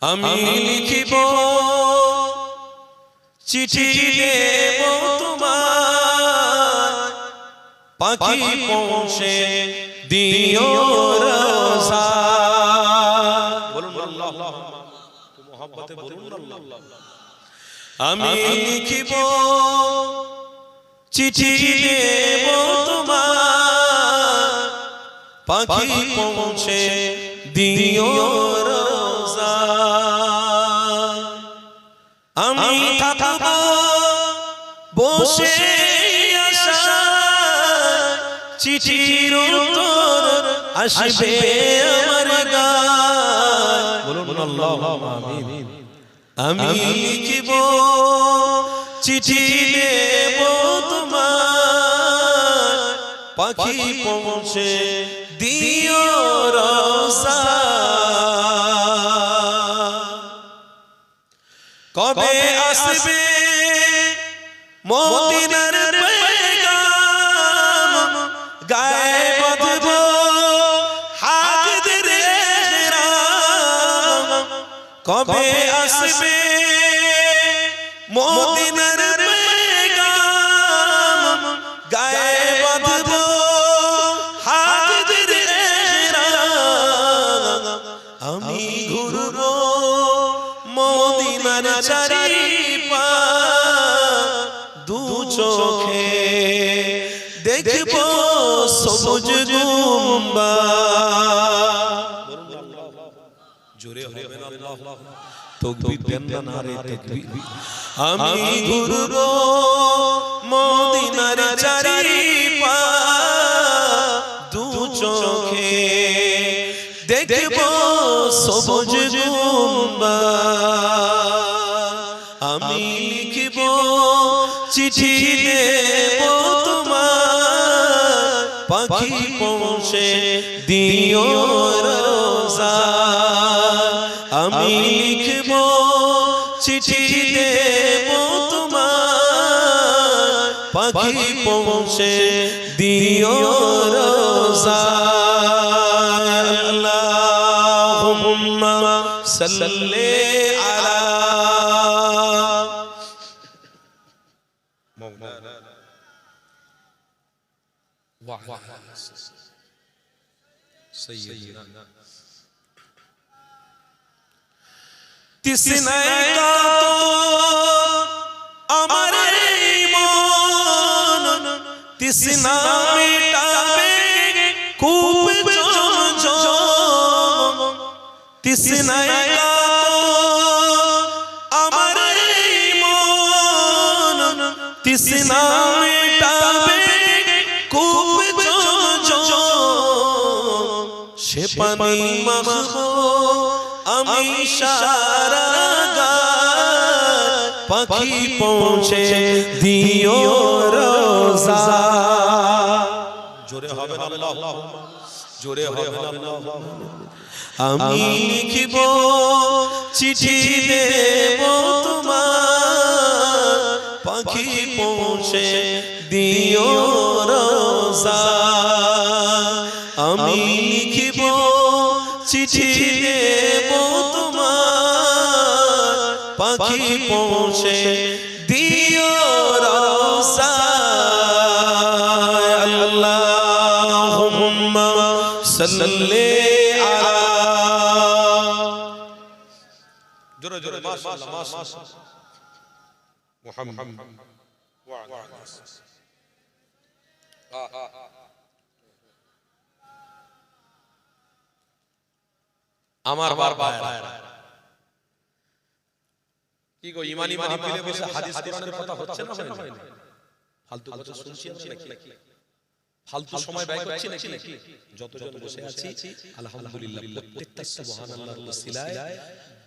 আমি লিখিব চিঠি দেব তোমায়, পাখি পৌঁছে দিও রোজা। বলুন আল্লাহ, মোহাব্বতে বলুন আল্লাহ। আমি লিখিব চিঠি দেব তোমায়, পাখি পৌঁছে দিও রোজা। আমি থাকব বসে আশায়, চিঠির উত্তর আসবে আমার গায়। বলুন আল্লাহুম্মা আমিন। আমি লিখিব চিঠি দেব তোমায়, পাখি পৌঁছে দিও রোজা। কবে আসবে মদিনার পেগাম, গায়ে বাঁধব হাজদের ইহরাম। কবে আসবে মদিনার পেগাম, গায়ে বাঁধব হাজদের ইহরাম। আমি ঘুরব মদিনার চারিপাশ, দু চোখে দেখব সবুজ গুম্বাদ। জোরে হবে না আল্লাহ, তাকবীর দেন না নারে তাকবীর। আমি ঘুরব মদিনার চারিপাশ, দু চোখে দেখব সবুজ গুম্বাদ। আমি লিখিব চিঠি দেব তোমায়, পাখি পৌঁছে দিও রোজা। আমি লিখিব চিঠি দেব তোমায়, পাখি পৌঁছে দিও রোজা। আল্লাহুম্মা সাল্লি আলা مولانا وعلى سيدنا তিসনায় কাতো আমার মন, তিসনা মিটাবে খুব জমজম। তিসনায় কাতো আমার মন, তিসনা মিটাবে খুব জমজম। সে পানি মাখবো আমি সারা গায়, পাখি পৌঁছে দিও রোজা। জোরে হবে না আল্লাহুম্মা, জোরে হবে না আল্লাহুম্মা। আমি লিখিব চিঠি দেব তোমায়, পাখি পৌঁছে দিও রোজা। আমি লিখিব চিঠি দেব তোমায়, পাখি পৌঁছে দিও রোজা। আল্লাহুম্মা সাল্লি আলা জোরে জোরে মাশাআল্লাহ মাশাআল্লাহ মুহাম্মদ ওয়া আলা আমার বারবার কি গো ইমানি মাহফিলে বসে হাদিস কোরআনের কথা হচ্ছে না হয় না? ফালতু কথা শুনছি আমরা নাকি? ফালতু সময় ব্যয় করছি নাকি? যতজন বসে আছি আলহামদুলিল্লাহ, প্রত্যেকটা সুবহানাল্লাহর ওসিলায়,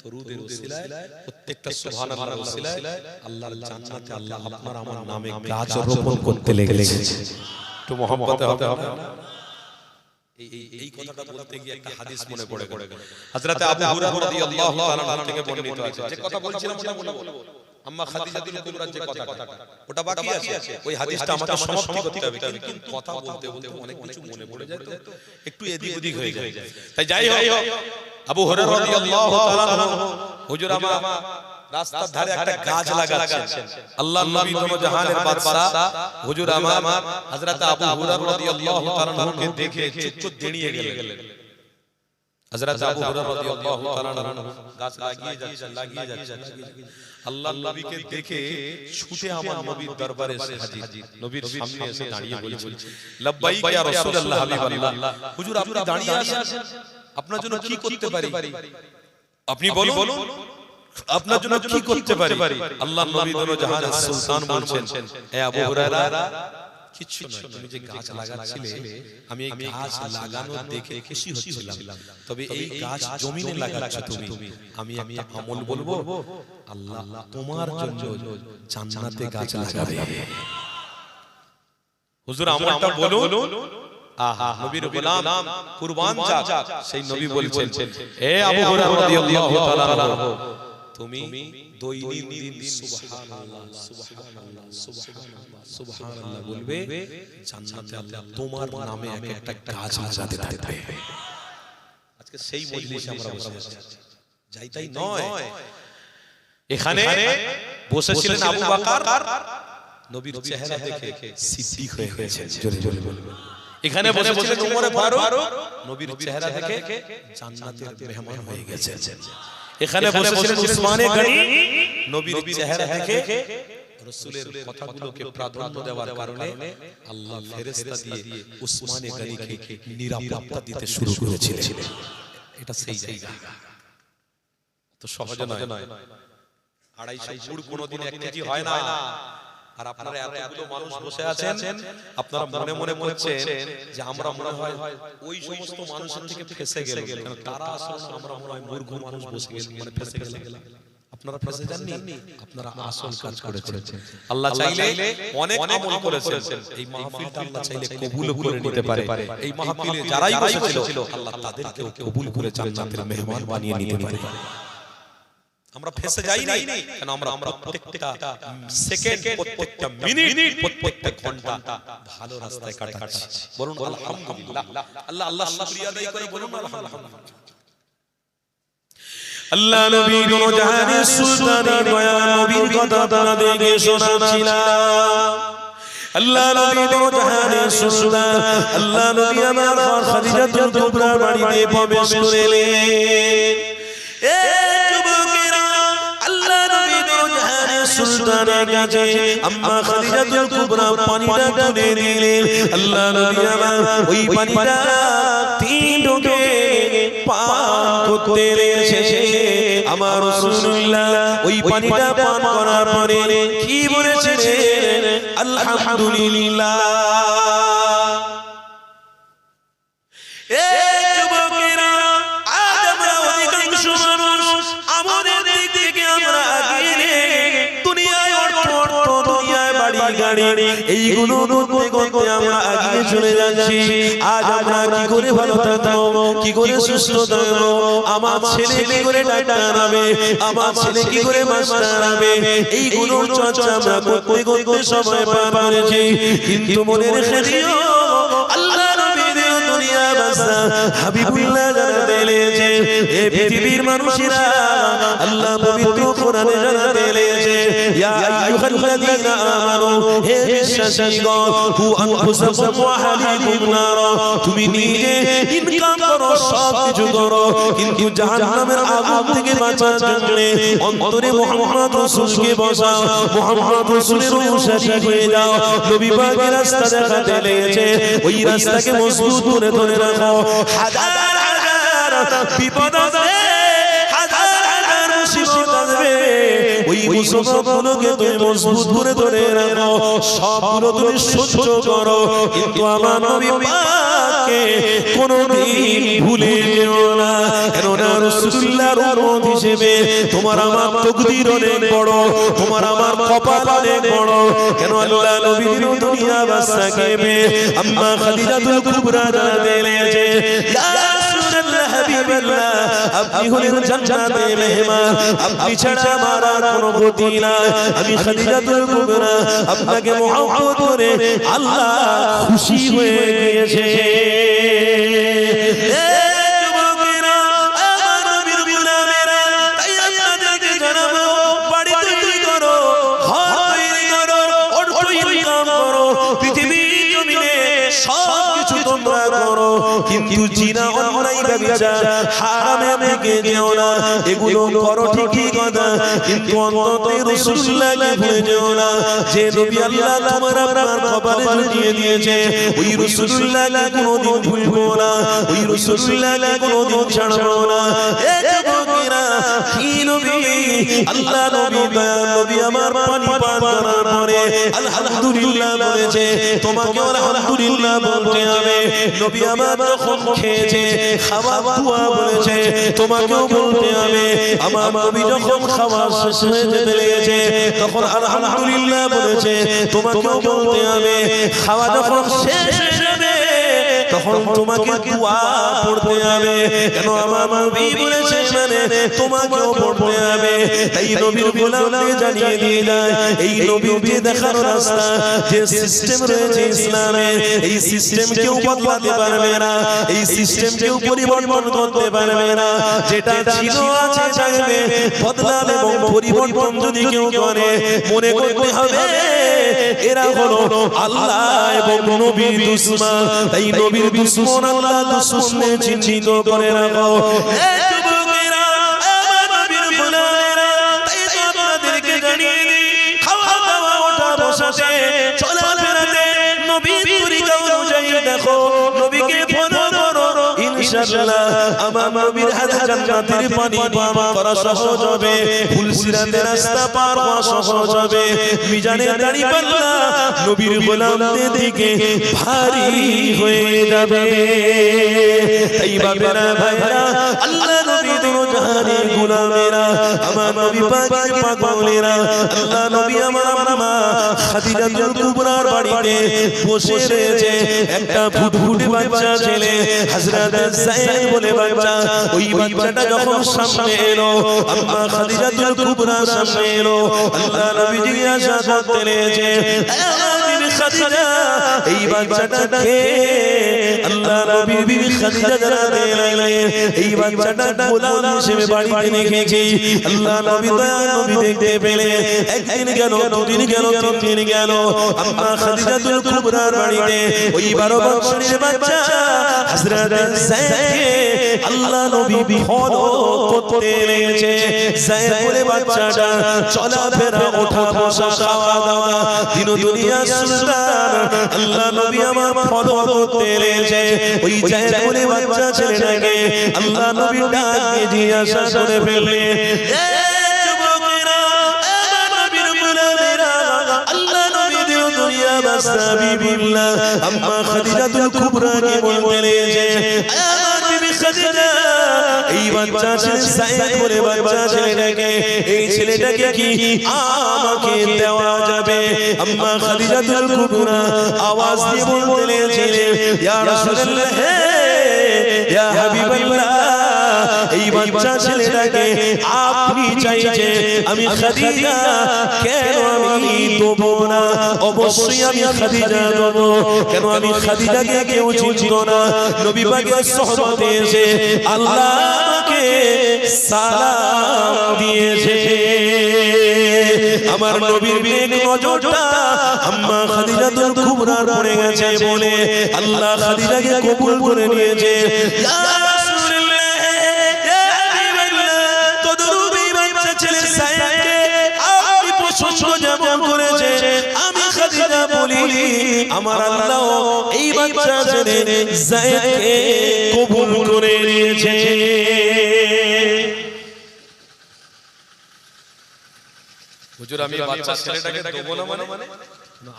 দরুদের ওসিলায়, প্রত্যেকটা সুবহানাল্লাহর ওসিলায় আল্লাহর জান্নাতে আল্লাহ আপনার আমার নামে গাছ রোপণ করতে লেগেছে। একটু মহব্বতে হবে না? এই কথাটা বলতে গিয়ে একটা হাদিস মনে পড়ে গেল। হযরত আবু হুরায়রা রাদিয়াল্লাহু তাআলা থেকে বর্ণিত আছে। যে কথা বলছিলাম ওটা বলবো। আম্মা খাদিজাতুল কুবরার যে কথাটা ওটা বাকি আছে, ওই হাদিসটা আমাকে সমাপ্তি করতে হবে। কিন্তু কথা বলতে বলতে অনেক কিছু মনে পড়ে যায়, তো একটু এদিক ওদিক হয়ে যায়। তাই যাই হোক, আবু হুরায়রা রাদিয়াল্লাহু তাআলা হুজুর আমার রাস্তার ধারে একটা গাছ লাগাচ্ছেন আল্লাহর নবী দোনো জাহানের বাদশা হুজুর আমার হযরত আবু হুরায়রা রাদিয়াল্লাহু তাআলা আনহুকে দেখে চুপ দাঁড়িয়ে গেলেন হযরত আবু হুরায়রা রাদিয়াল্লাহু তাআলা আনহু গাছ লাগিয়ে যাচ্ছেন আল্লাহর নবীকে দেখে ছুটে আমার নবীর দরবারে হাজির নবীর সামনে এসে দাঁড়িয়ে বলছেন লাব্বাইক ইয়া রাসূলুল্লাহ হাবিবাল্লাহ হুজুর আপনি দাঁড়িয়ে আছেন আপনার জন্য কি করতে পারি আপনি বলুন আপনার জন্য কি করতে পারি আল্লাহর নবী দোনো জাহানের সুলতান বলছেন হে আবু হুরায়রা কিছু নয় তুমি যে গাছ লাগাচ্ছিলে আমি এই গাছ লাগানো দেখে খুশি হচ্ছিলাম তবে এই গাছ জমিনে লাগাচ্ছ তুমি আমি একটা আমল বলবো আল্লাহ তোমার জন্য জান্নাতে গাছ লাগাবে হুজুর আমলটা বলুন আহা নবীর গোলাম কুরবান যাক সেই নবী বলছেন হে আবু হুরায়রা রাদিয়াল্লাহু তাআলা আনহু তুমি দৈনন্দিন সুবহানাল্লাহ সুবহানাল্লাহ সুবহানাল্লাহ সুবহানাল্লাহ বলবে জান্নাতে আল্লাহ তোমার নামে একটা গাছ লাগাতে থাকবে আজকে সেই মজলিসে আমরা বসে আছি যাই তাই নয় এখানে বসেছিলেন আবু বকর নবীর চেহারা দেখে সিদ্দিক হয়ে গেছেন জোরে জোরে বলবেন এখানে বসেছিলেন ওমর ফারুক নবীর চেহারা দেখে জান্নাতের মেহমান হয়ে গেছেন এখানে বসেছিলেন উসমানে গনি নবীর চেহারা দেখে রাসূলের কথাগুলোকে প্রাধান্য দেওয়ার কারণে আল্লাহ ফেরেশতা দিয়ে উসমানে গনিকে নিরাপত্তা দিতে শুরু করেছিলেন এটা সেই জায়গা তো সহজ নয় 250 গুড় কোনোদিন 1 কেজি হয় না আর আপনারা এতগুলো মানুষ বসে আছেন আপনারা মনে মনে করছেন যে আমরা মনে হয় ওই সমস্ত মানুষের থেকে ফেসে গেল কারণ তারা আসলে আমরা মনে হয় মূর্খ মানুষ বসে গেল মানে ফেসে গেল আপনারা ফেসে যাননি আপনারা আসল কাজ করেছেন আল্লাহ চাইলে অনেক আমল করেছেন এই মাহফিলটা আল্লাহ চাইলে কবুল করে নিতে পারে এই মাহফিলে যারাই বসেছিল আল্লাহ তাদেরকেও কবুল করে জান্নাতের মেহমান বানিয়ে নিতে পারে আমরা ফেসে যাই নাই কারণ আমরা প্রত্যেকটা সেকেন্ড প্রত্যেকটা মিনিট প্রত্যেকটা ঘন্টা ভালো রাস্তায় কাটাচ্ছি বলুন আলহামদুলিল্লাহ আল্লাহ আল্লাহ শুকরিয়া আদায় করে বলুন আলহামদুলিল্লাহ আল্লাহ নবী দোনো জাহানের সুলতান দয়া নবীর কথা আপনাদেরকে শোনাচ্ছিলাম আল্লাহ নবী দোনো জাহানের সুলতান আল্লাহ নবী আমার খাদিজাতুল কুবরা বাড়িতে প্রবেশ করলেন সুলতানের কাছে আম্মা খাদিজাতুল কুবরা পানিটা তুলে দিলেন আল্লাহ নবী আমার ওই পানিটা 3 ঢোকে পান করতে শেষে আমার রাসূলুল্লাহ ওই পানিটা পান করার পরে কি বলেছিলেন আলহামদুলিল্লাহ এ যুবকেরা আজ আমরা অধিকাংশ মানুষ আমাদের দিক থেকে আমরা আগে গাড়ি এইগুলো করতে করতে আমরা এগিয়ে চলে যাচ্ছি আজ আমরা কি করে ভালো থাকবো কি করে সুস্থ থাকবো আমার ছেলে কি করে ডাক্তার হবে আমার ছেলে কি করে মাস্টার হবে এইগুলো চর্চা আমরা করতে করতে সময় পার করেছি কিন্তু মনে রেখে দিও আল্লাহ নবীর দুনিয়া বাসা হাবিবুল্লাহ জানাতে লেগেছে এই পৃথিবীর মানুষেরা আল্লাহ পবিত্র কোরআনে জানাতে লেগেছে ইয়া আইয়ুহাল্লাযীনা আমানু হে বিশ্বাসীগণ কু আনফুসাকুম ওয়া আহলিকুম নার তুমি নিজে ইনকাম করো সব কিছু করো কিন্তু জাহান্নামের আগুন থেকে বাঁচার জন্য অন্তরে মুহাম্মদ রাসূলকে বসাও মুহাম্মদ রাসূলের অনুসারী হয়ে যাও নবী পাকের রাস্তা দেখাতে লেগেছে ওই রাস্তাকে মজবুত করে ধরে রাখো হাজার হাজার বিপদ আসবে হাজার হাজার মুসিবত আসবে ওই মুসিবতগুলোকে তুমি মজবুত করে ধরে রাখো সবগুলো তুমি সহ্য করো কিন্তু আমার নবী পাককে কোনোদিন ভুলে যেও না কেননা রাসূলুল্লাহর উম্মত হিসেবে তোমার আমার তাকদীর অনেক বড় তোমার আমার কপাল অনেক বড় কেন আল্লাহ নবীর দুনিয়া বাসাকে আম্মা খাদিজাতুল কুবরা জানাতে লেগেছে ইয়া রাসূলুল্লাহ হাবিবাল্লাহ আপনি হলেন জান্নাতের মেহমান আপনি ছাড়া আমার কোনো গতি নাই আমি খাদিজাতুল কুবরা আপনাকে মহব্বত করে আল্লাহ খুশি হয়ে গিয়েছে এ যুবকেরা আমার নবীর গোলামেরা তাই আপনাদের কিন্তু জিনা অন্যায় ব্যভিচার হারামে দিকে যেও না এগুলো করো ঠিকই কথা কিন্তু অন্তত রাসূলুল্লাহকে ভুলে যেও না যে নবী আল্লাহ তোমার আপনার কপালে জুটিয়ে দিয়েছে ওই রাসূলুল্লাহকে কোনোদিন ভুলবো না ওই রাসূলুল্লাহকে কোনোদিন ছাড়বো না এতবকিরা কি নবী আল্লাহ নবী দয়াল নবী আমার পানি পান করার পরে আলহামদুলিল্লাহ বলেছে তোমাকে আলহামদুলিল্লাহ বলতে হবে নবী আমার যখন খেয়েছে খাওয়া দোয়া বলেছে তোমাকেও বলতে হবে আমার নবী যখন খাওয়া শেষ হয়ে যেতে লেগেছে তখন আলহামদুলিল্লাহ বলেছে তোমাকেও বলতে হবে খাওয়া যখন শেষ হয়ে যাবে তখন তোমাকে দোয়া পড়তে হবে কেন আমার নবী বলেছে মানে তোমাকেও পড়তে হবে তাই নবীর গোলামকে জানিয়ে দিয়ে যায় এই নবীর যে দেখানো রাস্তা যে সিস্টেম রয়েছে ইসলামে এই সিস্টেম কেউ বদলাতে পারবে না এই সিস্টেম কেউ পরিবর্তন করতে পারবে না যেটা ছিল আছে থাকবে বদলাবে এবং পরিবর্তন যদি কেউ করে মনে করতে হবে এরা হলো আল্লাহ এবং নবীর দুশমন তাই নবীর দুশমন আল্লাহ দুশমনে চিহ্নিত করে রাখো এই যুবকেরা আমার নবীর গোলামেরা তাই তো আপনাদেরকে জানিয়ে দিই খাওয়া দাওয়া ওঠা বসাতে চলাফেরাতে নবীর তরিকা অনুযায়ী দেখো নবীকে ফলো করো ইনশাআল্লাহ আমার নবীর হাতে জান্নাতের পানি পান করা সহজ হবে ফুল সিরাতের রাস্তা পার হওয়া সহজ হবে মিজানের দাড়ি পাল্লা নবীর গোলামদের দিকে ভারী হয়ে যাবে তাই বাবেরা ভাইরা আল্লাহ নবী দুনো জাহানের গোলামেরা আমার নবী পাকের পাগলেরা আল্লাহ নবী আমার মা খাদিজাতুল কুবরার বাড়িতে বসে রয়েছে একটা ফুটফুটে বাচ্চা ছেলে হযরত যায়েদ বলে বাচ্চা ওই বাচ্চাটা যখন সামনে এলো আম্মা খাদিজাতুল কুবরা সামনে এলো আল্লাহ নবী জিজ্ঞাসা করতে লেগেছে বিবি খাদিজা এই বাচ্চাটা কে আল্লাহ নবী বিবি খাদিজা জানাতে লাগলেন এই বাচ্চাটা গোলাম হিসেবে বাড়িতে রেখেছি আল্লাহ নবী দয়া নবী দেখতে পেলে একদিন গেল দুদিন গেল তিন দিন গেল আম্মা খাদিজাতুল কুবরার বাড়িতে ওই 12 বছরের বাচ্চা হযরত যায়েদকে আল্লাহ নবী ফলো করতে লেগেছে যায়েদ বলে বাচ্চাটা চলাফেরা ওঠা বসা খাওয়া দাওয়া দিন দুনিয়া সুলতান আল্লাহ নবী আমার ফলো করতে লেগেছে ওই যায়েদ বলে বাচ্চা ছেলেটাকে আল্লাহ নবী ডাকে জিজ্ঞাসা করে ফেললে আম্মা খাদিজাতুল কুবরা কে বলতে লেগেছে আমার বিবি খাদিজা এই বাচ্চা ছেলে যায়েদ বলে বাচ্চা ছেলেটাকে এই ছেলেটাকে কি আমাকে দেওয়া যাবে আম্মা খাদিজাতুল কুবরা আওয়াজ দিয়ে বলতে লেগেছে ইয়া রাসূলুল্লাহ ইয়া হাবিবাল্লাহ এই বাচ্চা ছেলেটাকে আপনি চাইছে আমি খাদিজা কেন আমি দেব না অবশ্যই আমি খাদিজা দেব কেন আমি খাদিজাকে কেউ চিনত না নবী পাকের সুহবতে এসে আল্লাহ আমাকে সালাম দিয়েছে আমার নবীর নেক নজরটা আম্মা খাদিজাতুল কুবরার পড়ে গেছে বলে আল্লাহ খাদিজাকে কবুল করে নিয়েছে ইয়া আমি খাদিজা বলি আমার আল্লাহ এই বাচ্চা ছেলে যায়েদকে কবুল করে নিয়েছে হুজুর আমি বাচ্চা ছেলেটাকে দেব না মানে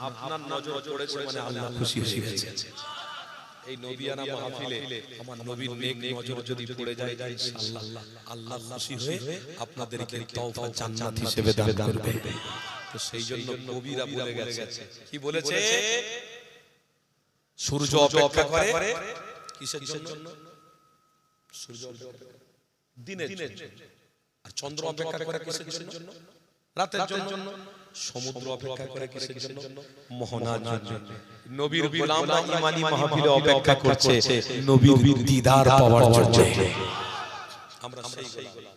আপনার নজর পড়েছে মানে আল্লাহ খুশি হয়ে গেছে এই নবিয়ানা মাহফিলে আমার নবীর নেক নজর যদি পড়ে যায় ইনশাআল্লাহ আল্লাহ খুশি হয়ে আপনাদেরকে তওবা জান্নাত হিসেবে দান করবে তো সেই জন্য নবীরা বলে গেছে কি বলেছে সূর্য অপেক্ষা করে কিসের জন্য সূর্য দিনের জন্য আর চন্দ্র অপেক্ষা করে কিসের জন্য রাতের জন্য সমুদ্র অপেক্ষা করে কিসের জন্য মোহনার জন্য নবীর গোলামরা ঈমানি মাহফিলে অপেক্ষা করছে নবীর দিদার পাওয়ার জন্য আমরা সেই গোলাম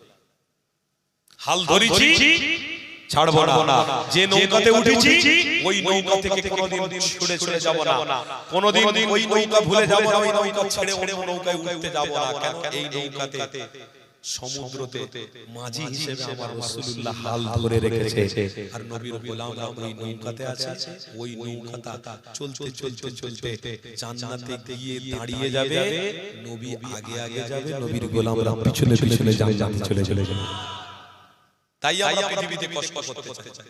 হাল ধরেছি ছাড়বো না। যে নৌকাতে উঠেছি ওই নৌকা থেকে কোনোদিন ছুটে চলে যাব না, কোনোদিন ওই নৌকা ভুলে যাব না, ওই নৌকা ছেড়ে অন্য নৌকায় উঠতে যাব না। কেন? এই নৌকাতে সমুদ্রতে মাঝি হিসেবে আমার রাসূলুল্লাহ হাল ধরে রেখেছে, আর নবীর গোলামরা ওই নৌকাতে আছে। ওই নৌকাটা চলতে চলতে চলতে জান্নাতে গিয়ে দাঁড়িয়ে যাবে, নবী আগে আগে যাবে, নবীর গোলামরা পিছনে পিছনে জান্নাতে চলে যাবে। তাই আমরা পৃথিবীতে কষ্ট করতে চাই,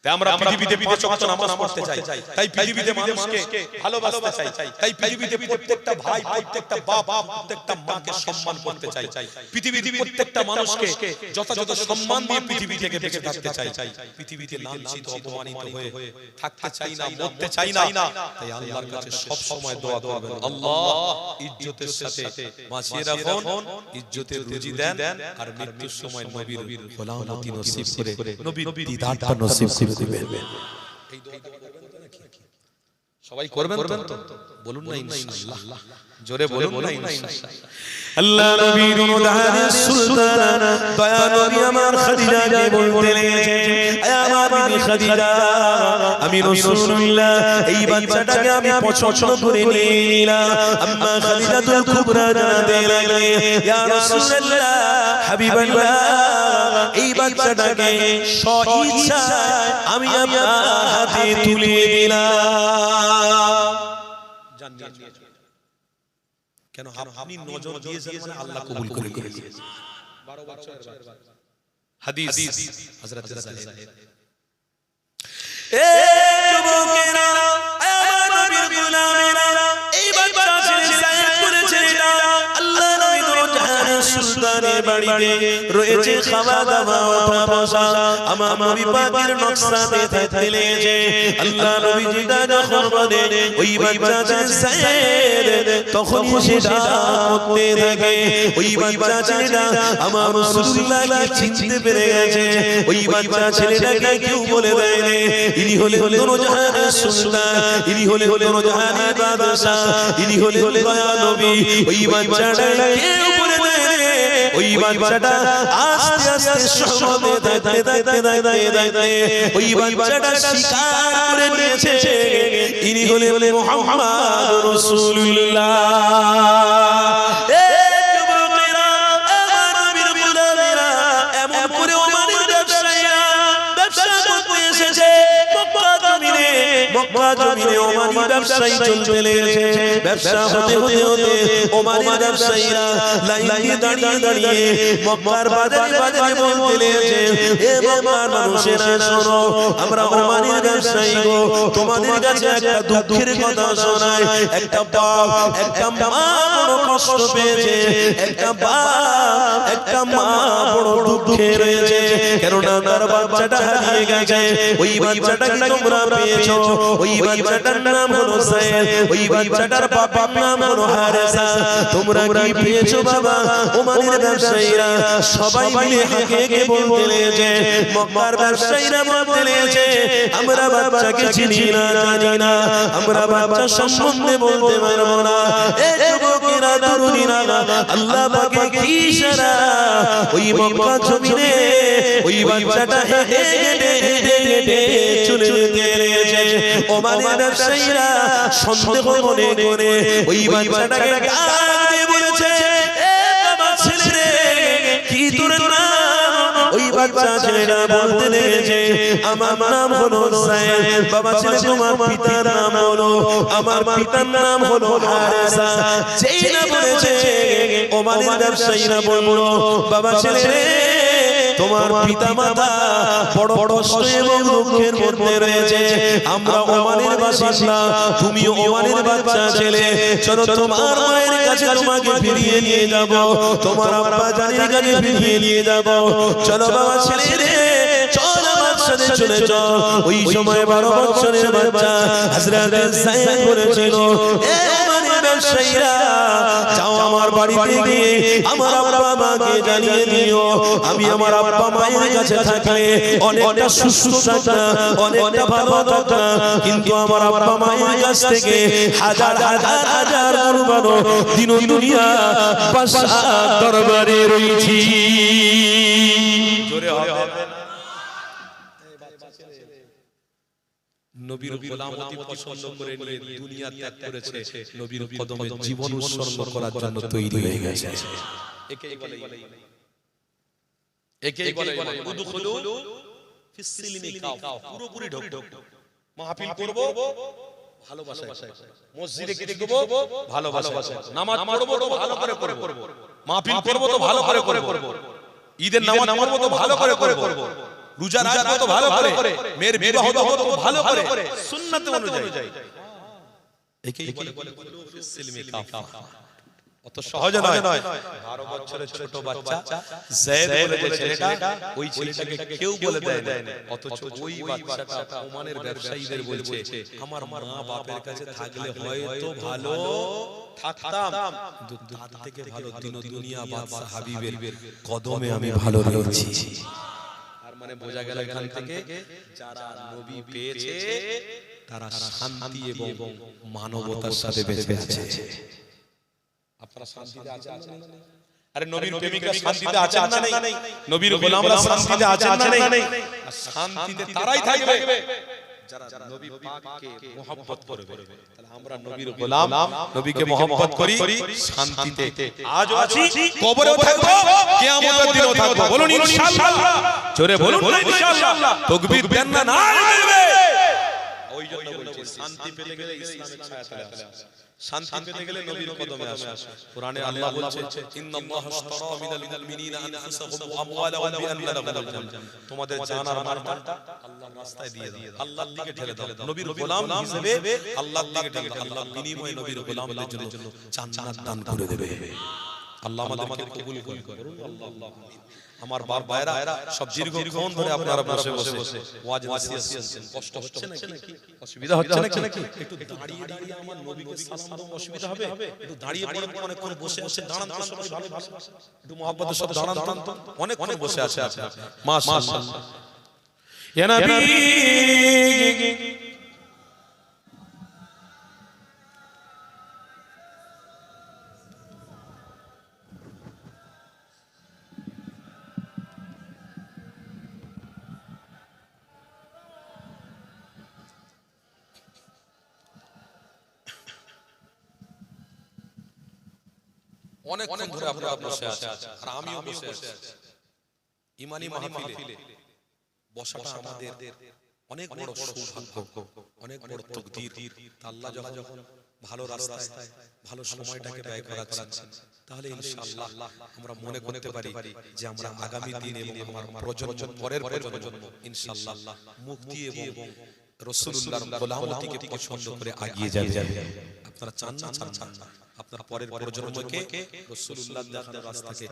তাই আমরা পৃথিবীতে 5 ওয়াক্ত নামাজ পড়তে চাই, তাই পৃথিবীতে মানুষকে ভালোবাসতে চাই, তাই পৃথিবীতে প্রত্যেকটা ভাই, প্রত্যেকটা বাপ, প্রত্যেকটা মাকে সম্মান করতে চাই, পৃথিবীতে প্রত্যেকটা মানুষকে যথাযথ সম্মান দিয়ে পৃথিবী থেকে বেঁচে থাকতে চাই। পৃথিবীতে লাঞ্ছিত অপমানিত হয়ে থাকতে চাই না, মরতে চাই না। তাই আল্লাহর কাছে সব সময় দোয়া করবেন, আল্লাহ ইজ্জতের সাথে বাঁচিয়ে রাখুন, ইজ্জতের রুজি দেন, আর মৃত্যুর সময় নবীর গোলামতি নসিব করে, নবীর দিদারটা নসিব করে দিবেন। এই দোয়া সবাই করবেন তো? বলুন না ইনশাআল্লাহ, জোরে বলুন না ইনশাআল্লাহ। আল্লাহ নবীর মুদাহারে সুলতান দয়া নবী আমার খাদিজাকে বলতে লেগেছে, আয় আমার বিবি খাদিজা, আমি রাসূলুল্লাহ এই বাচ্চাটাকে আমি পছন্দ করে নিলাম। আম্মা খাদিজাতুল কুবরা জানাতে লাগলেন, ইয়া রাসূলুল্লাহ, হাবিবাল্লাহ, এই বাচ্চাটাকে স্বইচ্ছায় আমি আপনার হাতে তুলে দিলাম। কেন? আপনি নজর দিয়েছেন মানে আল্লাহ কবুল করে নিয়েছেন। 12 বছরের হাদিস হযরত সাহেব, এ যুবকেরা, আমার নবীর গোলামেরা, এই বাচ্চা ছেলে সাইদ করেছে না। আল্লাহ নবী জাহানের সুলতানের বাড়িতে রয়েছে খাওয়া দাওয়া ওঠা বসা, আমার নবী পাকের নকশাতে থাকতে লেগেছে। আল্লাহ নবী যেটা যখন বলে ওই বাচ্চা ছেলে সাইদ, তখন সেটা করতে থাকে। ওই বাচ্চা ছেলেটা আমার রাসূলুল্লাহকে চিনতে পেরে গেছে। ওই বাচ্চা ছেলেটাকে কেউ বলে দেয় না ইনি হলেন জাহানের সুলতান, ইনি হলেন জাহানের বাদশা, ইনি হলেন দয়া নবী। ওই বাচ্চাটা কেউ বলে দেয় না। ওই বাচ্চাটা আস্তে আস্তে সমতে দাঁড়াতে ওই বাচ্চাটা স্বীকার করে নিয়েছে ইনি হলেন মুহাম্মদ রাসূলুল্লাহ। এ যুবকেরা, আমার নবীর গোলামেরা, এমন করে ওমানের ব্যবসায়ীরা ব্যবসা করতে এসেছে মক্কা জমিনে ওমানি ব্যবসায়ী চলতে লেগেছে। ব্যবসা হতে হতে ওমানি ব্যবসায়ীরা লাইনে দাঁড়িয়ে দাঁড়িয়ে মক্কার বাজারে বাজারে বলতে লেগেছে, এ মক্কার মানুষেরা শোনো, আমরা ওমানি ব্যবসায়ী গো, তোমাদের কাছে একটা দুঃখের কথা শোনাই। একটা বাপ একটা মা বড় কষ্ট পেয়েছে, একটা বাপ একটা মা বড় দুঃখে রয়েছে, কেননা তার বাচ্চাটা হারিয়ে গেছে। ওই বাচ্চাটাকে তোমরা পেয়েছো, ওই বাচ্চাটার নাম হলো সাইদ, ওই বাচ্চাটার বাবার নাম হলো হারেসা। তোমরা কি পেয়েছো বাবা? ওমানের ব্যবসায়ীরা সবাই মিলে হাঁকে বলতে লেগেছে, মক্কার ব্যবসায়ীরা বলতে লেগেছে, আমরা বাচ্চাকে চিনি না, জানি না, আমরা বাচ্চা সম্বন্ধে বলতে পারবো না। এ যুবকেরা, তরুণীরা, আল্লাহ পাকের কি ইশারা, ওই মক্কা জমিনে ওই বাচ্চাটা হেঁটে হেঁটে হেঁটে হেঁটে চলে যেতে লেগেছে। ওমানের ব্যবসায়ীরা সন্দেহ মনে করে ওই বাচ্চাটাকে ডাক দিয়ে বলেছে, এ বাবা ছেলে রে, কি তোর নাম? ওই বাচ্চা ছেলেটা বলতে লেগেছে, আমার নাম হলো সাইদ। বাবা ছেলে, তোমার পিতার নাম হলো? আমার পিতার নাম হলো হারেসা। যেই না বলেছে, ওমানের ব্যবসায়ীরা বললো, বাবা ছেলে রে, তোমার পিতা মাতা বড় বড় কষ্ট এবং দুঃখের মধ্যে রয়েছে, আমরা ওমানের বাসিন্দা, তুমি ওমানের বাচ্চা ছেলে, চলো তোমার মায়ের কাছে তোমাকে ফিরিয়ে নিয়ে যাব, তোমার আব্বা জানের কাছে ফিরিয়ে নিয়ে যাব। চলো বাবা ছেলে রে, চল আমার সাথে চলে চল। ওই সময় 12 বছরের বাচ্চা হযরত সাইদ বলেছিল, এ ওমানের ব্যবসায়ীরা, যাও আমার বাড়িতে গিয়ে আমার আব্বা মাকে জানিয়ে দিও, আমি আমার আব্বা মায়ের কাছে থাকলে অনেকটা সুস্থ থাকতাম, অনেকটা ভালো থাকতাম, কিন্তু আমার আব্বা মায়ের কাছ থেকে হাজার হাজার হাজার কুরবানো দিন দুনিয়া বাদশার দরবারে রয়েছি। জোরে হবে না? নবীর গোলামতি পছন্দ করে নিয়ে দুনিয়া ত্যাগ করেছে, নবীর কদমে জীবন উৎসর্গ করার জন্য তৈরি হয়ে গেছে। একেই বলে উদখুলু ফিস সিলমি কাফা, পুরোপুরি ঢোক। মাহফিল করব ভালোবাসা, মসজিদে গিয়ে দেখব ভালোবাসা, নামাজ পড়ব তো ভালো করে করব, মাহফিল করব তো ভালো করে করব, ঈদের নামাজ পড়ব তো ভালো করে করব, রোজা রাখব তো ভালো করে, মেয়ের বিবাহ হবে তো ভালো করে, সুন্নাত অনুযায়ী। একেই বলে ফিস সিলমি কাফা। অত সহজ নয়। 12 বছরের ছোট বাচ্চা যায়েদ বলে যে ছেলেটা, ওই ছেলেটাকে কেউ বলে দেয় না, অথচ ওই বাচ্চাটা ওমানের ব্যবসায়ীদের বলছে আমার মা বাপের কাছে থাকলে হয়তো ভালো থাকতাম, কিন্তু তার থেকে ভালো দিন দুনিয়া বাদশা হাবিবের কদমে আমি ভালো রয়েছি। আর মানে বোঝা গেল এখান থেকে যারা নবী পেয়েছে তারা শান্তি এবং মানবতার সাথে বেঁচে আছে। আপনারা শান্তিতে আছেন না? আরে নবীর প্রেমিকরা শান্তিতে আছেন না নাই? নবীর গোলামরা শান্তিতে আছেন না নাই? আর শান্তিতে তারাই থাকবে যারা নবী পাককে মহব্বত করবে। তাহলে আমরা নবীর গোলাম, নবীকে মহব্বত করি, শান্তিতে আজও আছি, কবরেও থাকব, কিয়ামতের দিনেও থাকব। বলুন ইনশাআল্লাহ, জোরে বলুন ইনশাআল্লাহ। তাকবীর দেন না, নারে দিবে। ওই জন্য বলছি শান্তি পেতে গেলে ইসলামের ছায়াতলে আসো, শান্তি পেতে গেলে নবীর কদমে আসো। কোরআনে আল্লাহ বলছে ইন্নাল্লাহা আশতারা মিনাল মুমিনিনা আনফুসাহুম ওয়া আমওয়ালাহুম বিআন্না লাহুমুল জান্নাহ। তোমাদের জান আর মালটা আল্লাহর রাস্তায় দিয়ে দাও, আল্লাহর দিকে ঠেলে দাও। নবীর গোলাম হিসেবে আল্লাহর দিকে ঠেলে দাও, আল্লাহ বিনিময়ে নবীর গোলামদের জন্য জান্নাত দান করে দেবে। আল্লাহ আমাদেরকে কবুল করুন। আল্লাহ আমার বাপ ভাইরা সব দীর্ঘক্ষণ ধরে আপনারা বসে ওয়াজ নসিহত শুনছেন, কষ্ট হচ্ছে নাকি? অসুবিধা হচ্ছে নাকি? একটু দাঁড়িয়ে দাঁড়িয়ে আমার নবীকে সালাম দাও, অসুবিধা হবে? একটু দাঁড়িয়ে পড়ে অনেকক্ষণ বসে দাঁড়ান তো সবাই, ভালো একটু মহব্বতের সাথে দাঁড়ান তো, অনেকক্ষণ বসে আছে আপনি। মাশাআল্লাহ ইয়া নবী অনেকক্ষণ ধরে আপনারা বসে আছেন আর আমিও বসে আছি। ইমানি মাহফিলে বসাটা আমাদের অনেক বড় সৌভাগ্য, অনেক বড় তাকদীর। আল্লাহ যখন ভালো রাস্তায় ভালো সময়টাকে ব্যয় করাচ্ছেন, তাহলে ইনশাআল্লাহ আমরা মনে করতে পারি যে আমরা আগামী দিন এবং আমার প্রজন্ম, পরের প্রজন্ম ইনশাআল্লাহ মুক্তি এবং রাসূলুল্লাহর গোলামতিকে পছন্দ করে এগিয়ে যাবে। আপনারা চান না আপনার পরের প্রজন্মকে রাসূলুল্লাহর দেখানো রাস্তাকে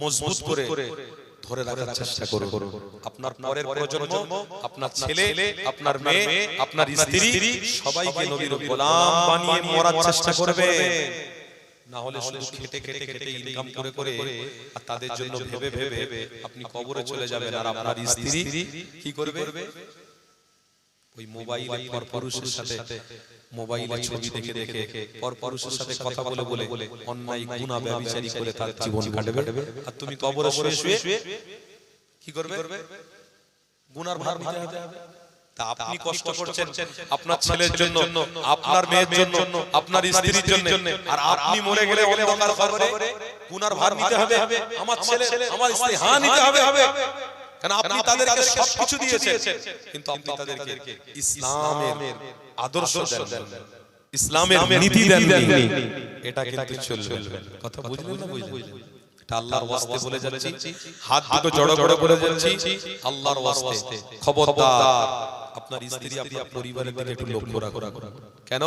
মজবুত করে ধরে রাখার চেষ্টা করুন। আপনার পরের প্রজন্ম, আপনার ছেলে, আপনার মেয়ে, আপনার স্ত্রী সবাইকে নবীর গোলাম বানিয়ে মরার চেষ্টা করবে। না হলে শুধু খেটে ইনকাম করে আর তাদের জন্য ভেবে আপনি কবরে চলে যাবেন, আর আপনার স্ত্রী কি করবে? ওই মোবাইলে পরপুরুষের সাথে মোবাইলে ছবি দেখে পরপুরুষের সাথে কথা বলে অন্যায় গুনাহ ব্যভিচারী করে তার জীবন কাটবে, আর তুমি কবরে শুয়ে কি করবে? গুনার ভার নিতে হবে। তা আপনি কষ্ট করছেন আপনার ছেলের জন্য, আপনার মেয়ের জন্য, আপনার স্ত্রীর জন্য, আর আপনি মরে গেলে অন্ধকার কবরে গুনার ভার নিতে হবে। আমার ছেলে, আমার স্ত্রী, হ্যাঁ নিতে হবে, কারণ আপনি তাদেরকে সবকিছু দিয়েছেন, কিন্তু আপনি তাদেরকে ইসলামের আদর্শ দেন, ইসলামের নীতি দেননি। এটা কিন্তু চলবে। কথা বুঝলেন না? বুঝলেন? এটা আল্লাহর ওয়াস্তে বলে যাচ্ছি, হাত দুটো জড়ো করে যাচ্ছি আল্লাহর ওয়াস্তে। খবরদার আপনার স্ত্রী, আপনার পরিবারের দিকে একটু লক্ষ্য রাখুন। কেন?